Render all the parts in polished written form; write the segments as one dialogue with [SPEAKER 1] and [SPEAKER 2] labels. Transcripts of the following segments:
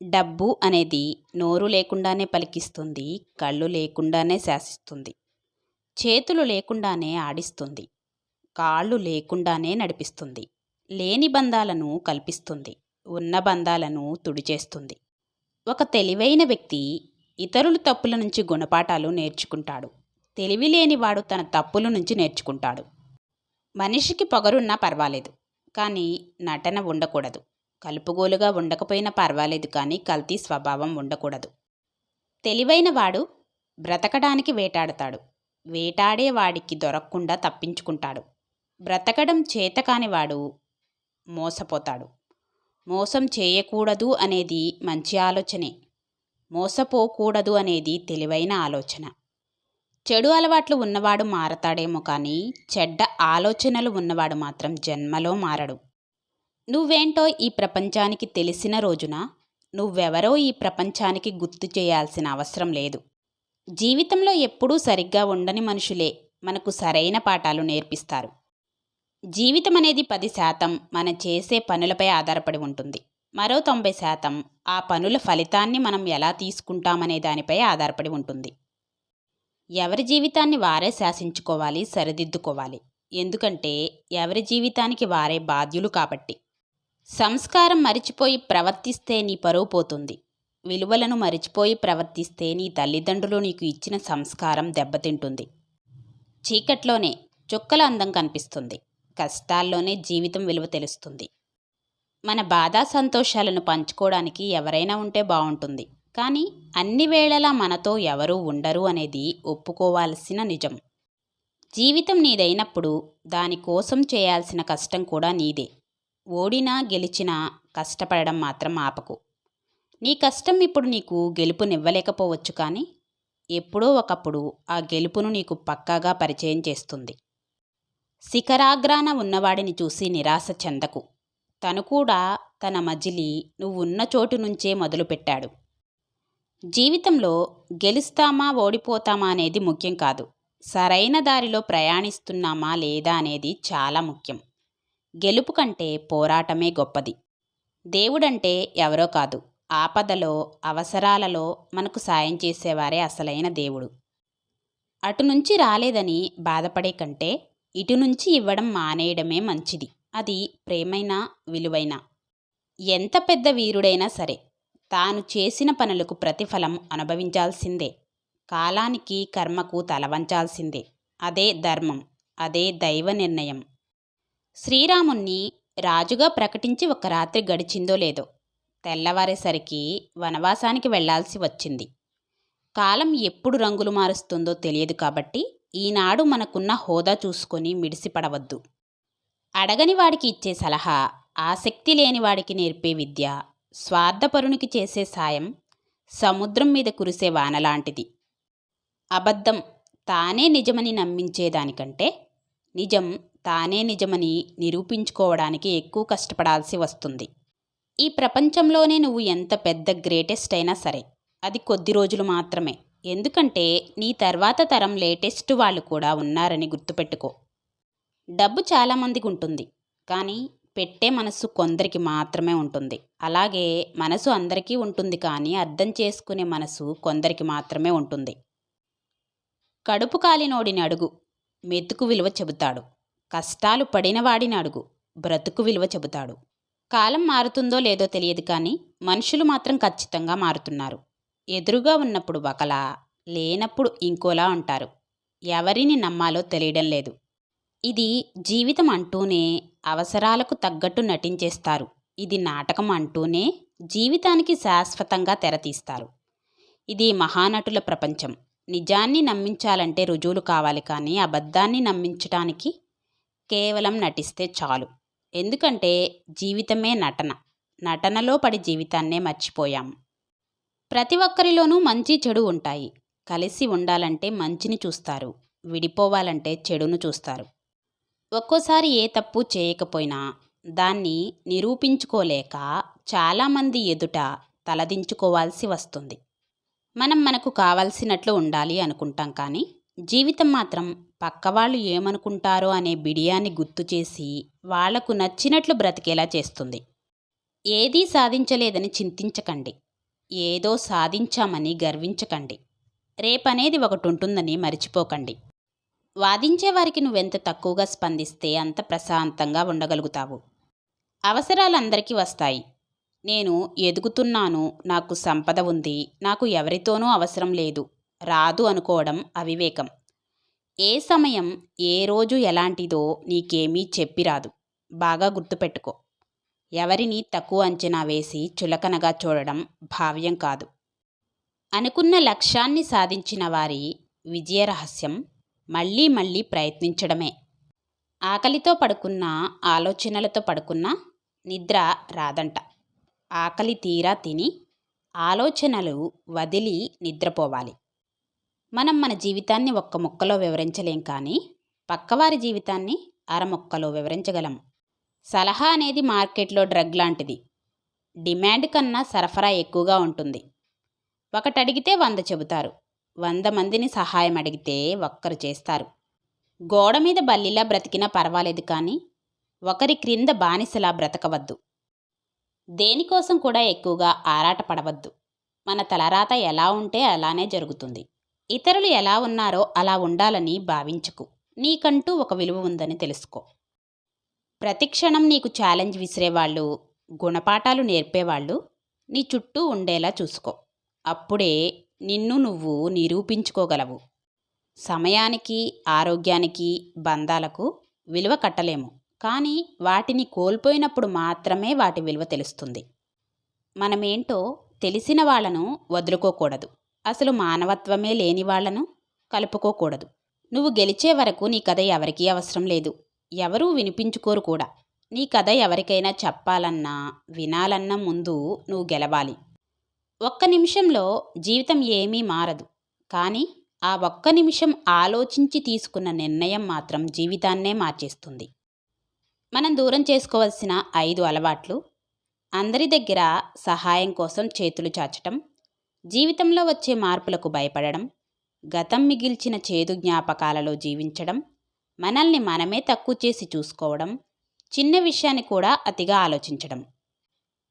[SPEAKER 1] డబ్బు అనేది నోరు లేకుండానే పలికిస్తుంది, కళ్ళు లేకుండానే శాసిస్తుంది, చేతులు లేకుండానే ఆడిస్తుంది, కాళ్ళు లేకుండానే నడిపిస్తుంది, లేని బంధాలను కల్పిస్తుంది, ఉన్న బంధాలను తుడిచేస్తుంది. ఒక తెలివైన వ్యక్తి ఇతరుల తప్పుల నుంచి గుణపాఠాలు నేర్చుకుంటాడు. తెలివి లేనివాడు తన తప్పుల నుంచి నేర్చుకుంటాడు. మనిషికి పొగరున్నా పర్వాలేదు, కానీ నటన ఉండకూడదు. కలుపుగోలుగా ఉండకపోయినా పర్వాలేదు, కానీ కల్తీ స్వభావం ఉండకూడదు. తెలివైన వాడు బ్రతకడానికి వేటాడతాడు. వేటాడేవాడికి దొరకకుండా తప్పించుకుంటాడు. బ్రతకడం చేతకానివాడు మోసపోతాడు. మోసం చేయకూడదు అనేది మంచి ఆలోచనే. మోసపోకూడదు అనేది తెలివైన ఆలోచన. చెడు అలవాట్లు ఉన్నవాడు మారతాడేమో, కానీ చెడ్డ ఆలోచనలు ఉన్నవాడు మాత్రం జన్మలో మారడు. నువ్వేంటో ఈ ప్రపంచానికి తెలిసిన రోజున నువ్వెవరో ఈ ప్రపంచానికి గుర్తు చేయాల్సిన అవసరం లేదు. జీవితంలో ఎప్పుడూ సరిగ్గా ఉండని మనుషులే మనకు సరైన పాఠాలు నేర్పిస్తారు. జీవితం అనేది 10% మనం చేసే పనులపై ఆధారపడి ఉంటుంది. మరో 90% ఆ పనుల ఫలితాన్ని మనం ఎలా తీసుకుంటామనే దానిపై ఆధారపడి ఉంటుంది. ఎవరి జీవితాన్ని వారే శాసించుకోవాలి, సరిదిద్దుకోవాలి. ఎందుకంటే ఎవరి జీవితానికి వారే బాధ్యులు కాబట్టి. సంస్కారం మరిచిపోయి ప్రవర్తిస్తే నీ పరువు పోతుంది. విలువలను మరిచిపోయి ప్రవర్తిస్తే నీ తల్లిదండ్రులు నీకు ఇచ్చిన సంస్కారం దెబ్బతింటుంది. చీకట్లోనే చుక్కల అందం కనిపిస్తుంది. కష్టాల్లోనే జీవితం విలువ తెలుస్తుంది. మన బాధా సంతోషాలను పంచుకోవడానికి ఎవరైనా ఉంటే బాగుంటుంది, కానీ అన్ని వేళలా మనతో ఎవరూ ఉండరు అనేది ఒప్పుకోవాల్సిన నిజం. జీవితం నీదైనప్పుడు దానికోసం చేయాల్సిన కష్టం కూడా నీదే. ఓడినా గెలిచినా కష్టపడడం మాత్రం ఆపకు. నీ కష్టం ఇప్పుడు నీకు గెలుపునివ్వలేకపోవచ్చు, కానీ ఎప్పుడో ఒకప్పుడు ఆ గెలుపును నీకు పక్కాగా పరిచయం చేస్తుంది. శిఖరాగ్రాన ఉన్నవాడిని చూసి నిరాశ చెందకు. తను కూడా తన మజిలీ నువ్వున్న చోటు నుంచే మొదలుపెట్టాడు. జీవితంలో గెలుస్తామా ఓడిపోతామా అనేది ముఖ్యం కాదు. సరైన దారిలో ప్రయాణిస్తున్నామా లేదా అనేది చాలా ముఖ్యం. గెలుపు కంటే పోరాటమే గొప్పది. దేవుడంటే ఎవరో కాదు, ఆపదలో అవసరాలలో మనకు సాయం చేసేవారే అసలైన దేవుడు. అటు నుంచి రాలేదని బాధపడే కంటే ఇటు నుంచి ఇవ్వడం మానేయడమే మంచిది. అది ప్రేమైనా విలువైనా. ఎంత పెద్ద వీరుడైనా సరే తాను చేసిన పనులకు ప్రతిఫలం అనుభవించాల్సిందే. కాలానికి కర్మకు తలవంచాల్సిందే. అదే ధర్మం, అదే దైవ నిర్ణయం. శ్రీరాముణ్ణి రాజుగా ప్రకటించి ఒక రాత్రి గడిచిందో లేదో తెల్లవారేసరికి వనవాసానికి వెళ్లాల్సి వచ్చింది. కాలం ఎప్పుడు రంగులు మారుస్తుందో తెలియదు కాబట్టి ఈనాడు మనకున్న హోదా చూసుకొని మిడిసిపడవద్దు. అడగని వాడికి ఇచ్చే సలహా, ఆసక్తి లేని వాడికి నేర్పే విద్య, స్వార్థపరునికి చేసే సాయం సముద్రం మీద కురిసే వానలాంటిది. అబద్ధం తానే నిజమని నమ్మించేదానికంటే నిజం తానే నిజమని నిరూపించుకోవడానికి ఎక్కువ కష్టపడాల్సి వస్తుంది. ఈ ప్రపంచంలోనే నువ్వు ఎంత పెద్ద గ్రేటెస్ట్ అయినా సరే అది కొద్ది రోజులు మాత్రమే. ఎందుకంటే నీ తర్వాత తరం లేటెస్ట్ వాళ్ళు కూడా ఉన్నారని గుర్తుపెట్టుకో. డబ్బు చాలామందికి ఉంటుంది, కానీ పెట్టే మనసు కొందరికి మాత్రమే ఉంటుంది. అలాగే మనసు అందరికీ ఉంటుంది, కానీ అర్థం చేసుకునే మనసు కొందరికి మాత్రమే ఉంటుంది. కడుపు కాలినోడిని అడుగు, మెతుకు విలువ చెబుతాడు. కష్టాలు పడినవాడిని అడుగు, బ్రతుకు విలువ చెబుతాడు. కాలం మారుతుందో లేదో తెలియదు, కానీ మనుషులు మాత్రం ఖచ్చితంగా మారుతున్నారు. ఎదురుగా ఉన్నప్పుడు ఒకలా, లేనప్పుడు ఇంకోలా ఉంటారు. ఎవరిని నమ్మాలో తెలియడం లేదు. ఇది జీవితం అంటూనే అవసరాలకు తగ్గట్టు నటించేస్తారు. ఇది నాటకం అంటూనే జీవితానికి శాశ్వతంగా తెరతీస్తారు. ఇది మహానటుల ప్రపంచం. నిజాన్ని నమ్మించాలంటే రుజువులు కావాలి, కానీ అబద్ధాన్ని నమ్మించటానికి కేవలం నటిస్తే చాలు. ఎందుకంటే జీవితమే నటన. నటనలో పడి జీవితాన్నే మర్చిపోయాం. ప్రతి ఒక్కరిలోనూ మంచి చెడు ఉంటాయి. కలిసి ఉండాలంటే మంచిని చూస్తారు, విడిపోవాలంటే చెడును చూస్తారు. ఒక్కోసారి ఏ తప్పు చేయకపోయినా దాన్ని నిరూపించుకోలేక చాలామంది ఎదుట తలదించుకోవాల్సి వస్తుంది. మనం మనకు కావాల్సినట్లు ఉండాలి అనుకుంటాం, కానీ జీవితం మాత్రం పక్కవాళ్ళు ఏమనుకుంటారో అనే బిడియాన్ని గుర్తు చేసి వాళ్లకు నచ్చినట్లు బ్రతికేలా చేస్తుంది. ఏదీ సాధించలేదని చింతించకండి. ఏదో సాధించామని గర్వించకండి. రేపనేది ఒకటుంటుందని మరిచిపోకండి. వాదించేవారికి నువ్వెంత తక్కువగా స్పందిస్తే అంత ప్రశాంతంగా ఉండగలుగుతావు. అవసరాలందరికీ వస్తాయి. నేను ఎదుగుతున్నాను, నాకు సంపద ఉంది, నాకు ఎవరితోనూ అవసరం లేదు, రాదు అనుకోవడం అవివేకం. ఏ సమయం ఏ రోజు ఎలాంటిదో నీకేమీ చెప్పిరాదు. బాగా గుర్తుపెట్టుకో. ఎవరిని తక్కువ అంచనా వేసి చులకనగా చూడడం భావ్యం కాదు. అనుకున్న లక్ష్యాన్ని సాధించిన వారి విజయ రహస్యం మళ్ళీ మళ్ళీ ప్రయత్నించడమే. ఆకలితో పడుకున్నా, ఆలోచనలతో పడుకున్నా నిద్ర రాదంట. ఆకలి తీరా తిని ఆలోచనలు వదిలి నిద్రపోవాలి. మనం మన జీవితాన్ని ఒక్క ముక్కలో వివరించలేం, కానీ పక్కవారి జీవితాన్ని అరముక్కలో వివరించగలం. సలహా అనేది మార్కెట్లో డ్రగ్ లాంటిది. డిమాండ్ కన్నా సరఫరా ఎక్కువగా ఉంటుంది. ఒకటి అడిగితే 100 చెబుతారు. 100 మందిని సహాయం అడిగితే ఒక్కరు చేస్తారు. గోడ మీద బల్లిలా బ్రతికినా పర్వాలేదు, కానీ ఒకరి క్రింద బానిసలా బ్రతకవద్దు. దేనికోసం కూడా ఎక్కువగా ఆరాటపడవద్దు. మన తలరాత ఎలా ఉంటే అలానే జరుగుతుంది. ఇతరులు ఎలా ఉన్నారో అలా ఉండాలని భావించకు. నీకంటూ ఒక విలువ ఉందని తెలుసుకో. ప్రతిక్షణం నీకు ఛాలెంజ్ విసిరేవాళ్ళు, గుణపాఠాలు నేర్పేవాళ్ళు నీ చుట్టూ ఉండేలా చూసుకో. అప్పుడే నిన్ను నువ్వు నిరూపించుకోగలవు. సమయానికి, ఆరోగ్యానికి, బంధాలకు విలువ కట్టలేము, కానీ వాటిని కోల్పోయినప్పుడు మాత్రమే వాటి విలువ తెలుస్తుంది. మనమేంటో తెలిసిన వాళ్లను వదులుకోకూడదు. అసలు మానవత్వమే లేని వాళ్లను కలుపుకోకూడదు. నువ్వు గెలిచే వరకు నీ కథ ఎవరికీ అవసరం లేదు. ఎవరూ వినిపించుకోరు కూడా. నీ కథ ఎవరికైనా చెప్పాలన్నా, వినాలన్నా ముందు నువ్వు గెలవాలి. ఒక్క నిమిషంలో జీవితం ఏమీ మారదు, కానీ ఆ ఒక్క నిమిషం ఆలోచించి తీసుకున్న నిర్ణయం మాత్రం జీవితాన్నే మార్చేస్తుంది. మనం దూరం చేసుకోవాల్సిన 5 అలవాట్లు: అందరి దగ్గర సహాయం కోసం చేతులు చాచటం, జీవితంలో వచ్చే మార్పులకు భయపడడం, గతం మిగిల్చిన చేదు జ్ఞాపకాలలో జీవించడం, మనల్ని మనమే తక్కువ చేసి చూసుకోవడం, చిన్న విషయాన్ని కూడా అతిగా ఆలోచించడం.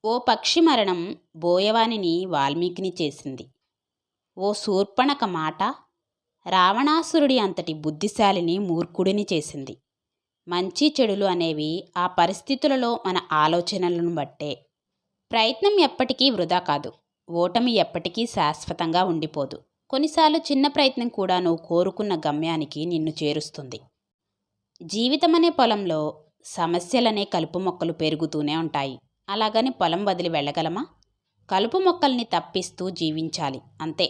[SPEAKER 1] ఓ పక్షి మరణం బోయవానిని వాల్మీకిని చేసింది. ఓ శూర్పణఖ మాట రావణాసురుడి అంతటి బుద్ధిశాలిని మూర్ఖుడిని చేసింది. మంచి చెడులు అనేవి ఆ పరిస్థితులలో మన ఆలోచనలను బట్టే. ప్రయత్నం ఎప్పటికీ వృధా కాదు. ఓటమి ఎప్పటికీ శాశ్వతంగా ఉండిపోదు. కొన్నిసార్లు చిన్న ప్రయత్నం కూడా నువ్వు కోరుకున్న గమ్యానికి నిన్ను చేరుస్తుంది. జీవితమనే పొలంలో సమస్యలనే కలుపు మొక్కలు పెరుగుతూనే ఉంటాయి. అలాగని పొలం వదిలి వెళ్ళగలమా? కలుపు మొక్కల్ని తప్పిస్తూ జీవించాలి, అంతే.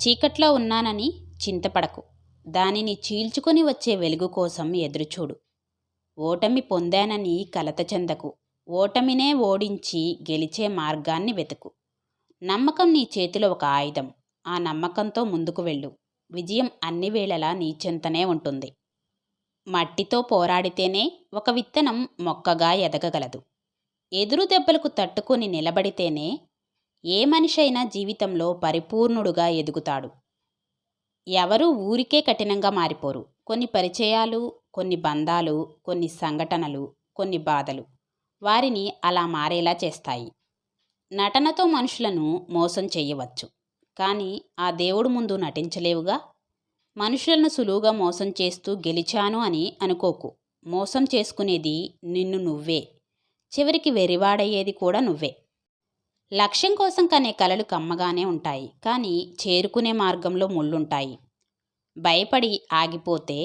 [SPEAKER 1] చీకట్లో ఉన్నానని చింతపడకు. దానిని చీల్చుకొని వచ్చే వెలుగు కోసం ఎదురుచూడు. ఓటమి పొందానని కలత చెందకు. ఓటమినే ఓడించి గెలిచే మార్గాన్ని వెతుకు. నమ్మకం నీ చేతిలో ఒక ఆయుధం. ఆ నమ్మకంతో ముందుకు వెళ్ళు. విజయం అన్ని వేళలా నీ చెంతనే ఉంటుంది. మట్టితో పోరాడితేనే ఒక విత్తనం మొక్కగా ఎదగగలదు. ఎదురు దెబ్బలకు తట్టుకొని నిలబడితేనే ఏ మనిషైనా జీవితంలో పరిపూర్ణుడుగా ఎదుగుతాడు. ఎవరూ ఊరికే కఠినంగా మారిపోరు. కొన్ని పరిచయాలు, కొన్ని బంధాలు, కొన్ని సంఘటనలు, కొన్ని బాధలు వారిని అలా మారేలా చేస్తాయి. నటనతో మనుషులను మోసం చేయవచ్చు, కానీ ఆ దేవుడు ముందు నటించలేవుగా. మనుషులను సులువుగా మోసం చేస్తూ గెలిచాను అని అనుకోకు. మోసం చేసుకునేది నిన్ను నువ్వే. చివరికి వెరివాడయ్యేది కూడా నువ్వే. లక్ష్యం కోసం కనే కలలు కమ్మగానే ఉంటాయి, కానీ చేరుకునే మార్గంలో ముళ్ళుంటాయి. భయపడి ఆగిపోతే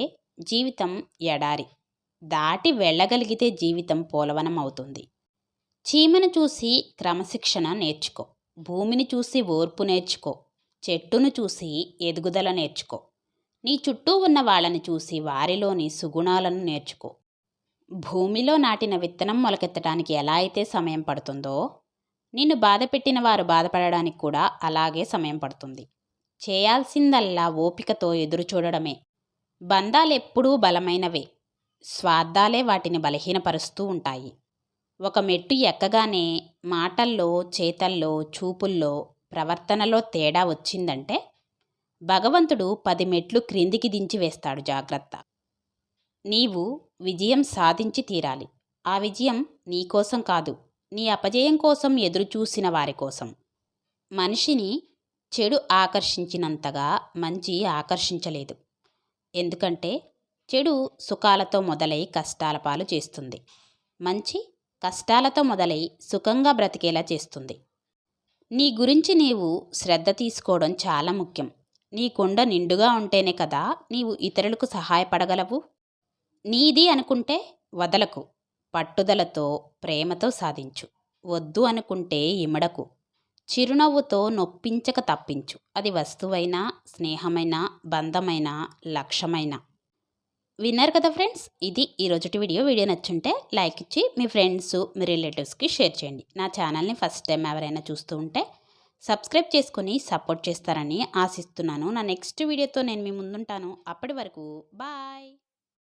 [SPEAKER 1] జీవితం ఎడారి. దాటి వెళ్ళగలిగితే జీవితం పోలవనం అవుతుంది. చీమను చూసి క్రమశిక్షణ నేర్చుకో. భూమిని చూసి ఓర్పు నేర్చుకో. చెట్టును చూసి ఎదుగుదల నేర్చుకో. నీ చుట్టూ ఉన్న వాళ్ళని చూసి వారిలోని సుగుణాలను నేర్చుకో. భూమిలో నాటిన విత్తనం మొలకెత్తడానికి ఎలా అయితే సమయం పడుతుందో, నిన్ను బాధపెట్టిన వారు బాధపడడానికి కూడా అలాగే సమయం పడుతుంది. చేయాల్సిందల్లా ఓపికతో ఎదురుచూడడమే. బంధాలెప్పుడూ బలమైనవే. స్వార్థాలే వాటిని బలహీనపరుస్తూ ఉంటాయి. ఒక మెట్టు ఎక్కగానే మాటల్లో, చేతల్లో, చూపుల్లో, ప్రవర్తనలో తేడా వచ్చిందంటే భగవంతుడు 10 మెట్లు క్రిందికి దించి వేస్తాడు. జాగ్రత్త. నీవు విజయం సాధించి తీరాలి. ఆ విజయం నీకోసం కాదు, నీ అపజయం కోసం ఎదురుచూసిన వారి కోసం. మనిషిని చెడు ఆకర్షించినంతగా మంచి ఆకర్షించలేదు. ఎందుకంటే చెడు సుఖాలతో మొదలై కష్టాల పాలు చేస్తుంది. మంచి కష్టాలతో మొదలై సుఖంగా బ్రతికేలా చేస్తుంది. నీ గురించి నీవు శ్రద్ధ తీసుకోవడం చాలా ముఖ్యం. నీ కుండ నిండుగా ఉంటేనే కదా నీవు ఇతరులకు సహాయపడగలవు. నీది అనుకుంటే వదలకు. పట్టుదలతో ప్రేమతో సాధించు. వద్దు అనుకుంటే ఇమడకు. చిరునవ్వుతో నొప్పించక తప్పించు. అది వస్తువైనా, స్నేహమైనా, బంధమైనా, లక్ష్యమైనా. విన్నారు కదా ఫ్రెండ్స్, ఇది ఈరోజుటి వీడియో. వీడియో నచ్చుంటే లైక్ ఇచ్చి మీ ఫ్రెండ్స్, మీ రిలేటివ్స్కి షేర్ చేయండి. నా ఛానల్ని ఫస్ట్ టైం ఎవరైనా చూస్తూ ఉంటే సబ్స్క్రైబ్ చేసుకొని సపోర్ట్ చేస్తారని ఆశిస్తున్నాను. నా నెక్స్ట్ వీడియోతో నేను మీ ముందుంటాను. అప్పటి వరకు బాయ్.